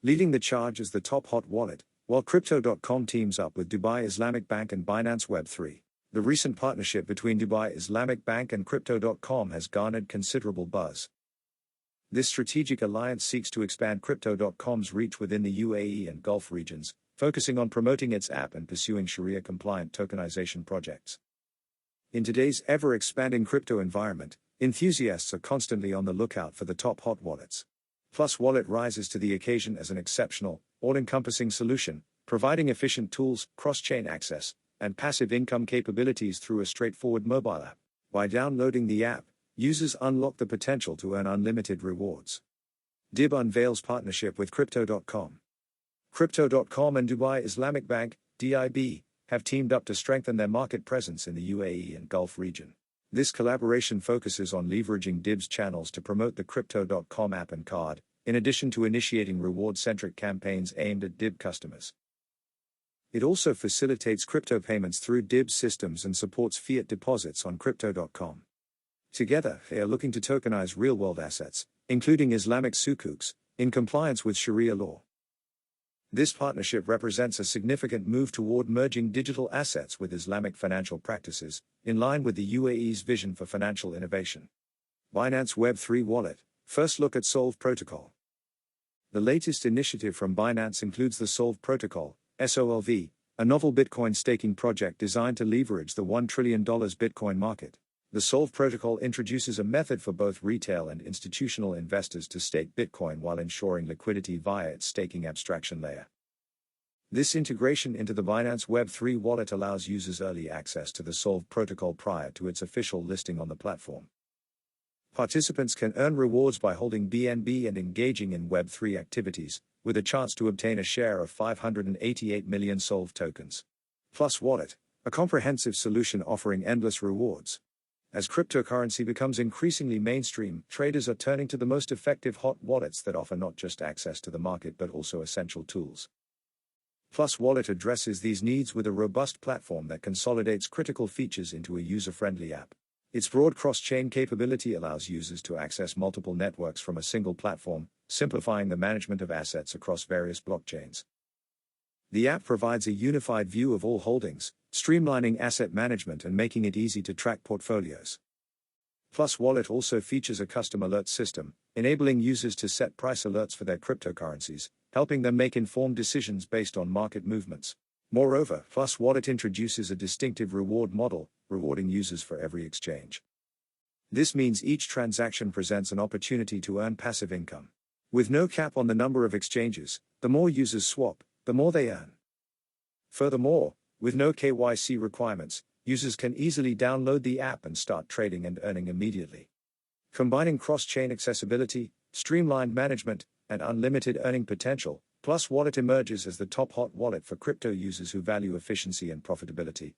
leading the charge as the top hot wallet, while Crypto.com teams up with Dubai Islamic Bank and Binance Web3. The recent partnership between Dubai Islamic Bank and Crypto.com has garnered considerable buzz. This strategic alliance seeks to expand Crypto.com's reach within the UAE and Gulf regions, focusing on promoting its app and pursuing Sharia-compliant tokenization projects. In today's ever-expanding crypto environment, enthusiasts are constantly on the lookout for the top hot wallets. Plus Wallet rises to the occasion as an exceptional, all-encompassing solution, providing efficient tools, cross-chain access, and passive income capabilities through a straightforward mobile app. By downloading the app, users unlock the potential to earn unlimited rewards. DIB unveils partnership with Crypto.com. Crypto.com and Dubai Islamic Bank, DIB, have teamed up to strengthen their market presence in the UAE and Gulf region. This collaboration focuses on leveraging DIB's channels to promote the Crypto.com app and card, in addition to initiating reward-centric campaigns aimed at DIB customers. It also facilitates crypto payments through DIB's systems and supports fiat deposits on Crypto.com. Together, they are looking to tokenize real-world assets, including Islamic sukuks, in compliance with Sharia law. This partnership represents a significant move toward merging digital assets with Islamic financial practices, in line with the UAE's vision for financial innovation. Binance Web3 Wallet. First look at Solve Protocol. The latest initiative from Binance includes the Solve Protocol, SOLV, a novel Bitcoin staking project designed to leverage the $1 trillion Bitcoin market. The Solve Protocol introduces a method for both retail and institutional investors to stake Bitcoin while ensuring liquidity via its staking abstraction layer. This integration into the Binance Web3 wallet allows users early access to the Solve Protocol prior to its official listing on the platform. Participants can earn rewards by holding BNB and engaging in Web3 activities, with a chance to obtain a share of 588 million Solve tokens. Plus Wallet, a comprehensive solution offering endless rewards. As cryptocurrency becomes increasingly mainstream, traders are turning to the most effective hot wallets that offer not just access to the market but also essential tools. Plus Wallet addresses these needs with a robust platform that consolidates critical features into a user-friendly app. Its broad cross-chain capability allows users to access multiple networks from a single platform, simplifying the management of assets across various blockchains. The app provides a unified view of all holdings, streamlining asset management and making it easy to track portfolios. Plus Wallet also features a custom alert system, enabling users to set price alerts for their cryptocurrencies, helping them make informed decisions based on market movements. Moreover, Plus Wallet introduces a distinctive reward model, rewarding users for every exchange. This means each transaction presents an opportunity to earn passive income. With no cap on the number of exchanges, the more users swap, the more they earn. Furthermore, with no KYC requirements, users can easily download the app and start trading and earning immediately. Combining cross-chain accessibility, streamlined management, and unlimited earning potential, Plus Wallet emerges as the top hot wallet for crypto users who value efficiency and profitability.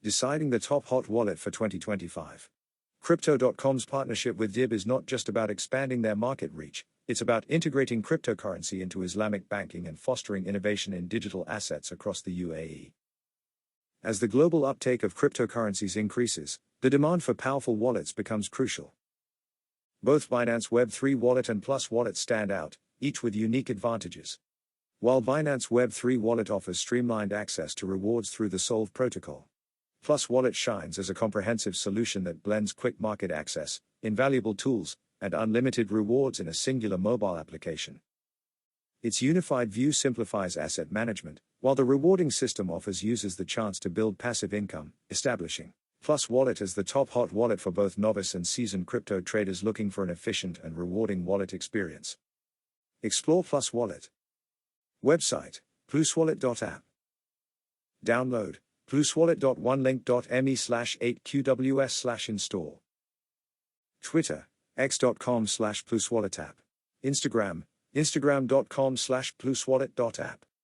Deciding the top hot wallet for 2025. Crypto.com's partnership with DIB is not just about expanding their market reach, it's about integrating cryptocurrency into Islamic banking and fostering innovation in digital assets across the UAE. As the global uptake of cryptocurrencies increases, the demand for powerful wallets becomes crucial. Both Binance Web3 Wallet and Plus Wallet stand out, each with unique advantages. While Binance Web3 Wallet offers streamlined access to rewards through the Solve protocol, Plus Wallet shines as a comprehensive solution that blends quick market access, invaluable tools, and unlimited rewards in a singular mobile application. Its unified view simplifies asset management, while the rewarding system offers users the chance to build passive income, establishing Plus Wallet as the top hot wallet for both novice and seasoned crypto traders looking for an efficient and rewarding wallet experience. Explore Plus Wallet. Website, pluswallet.app. Download, pluswallet.onelink.me/8qws/install. Twitter, x.com/pluswallet app. Instagram, instagram.com/pluswallet.app.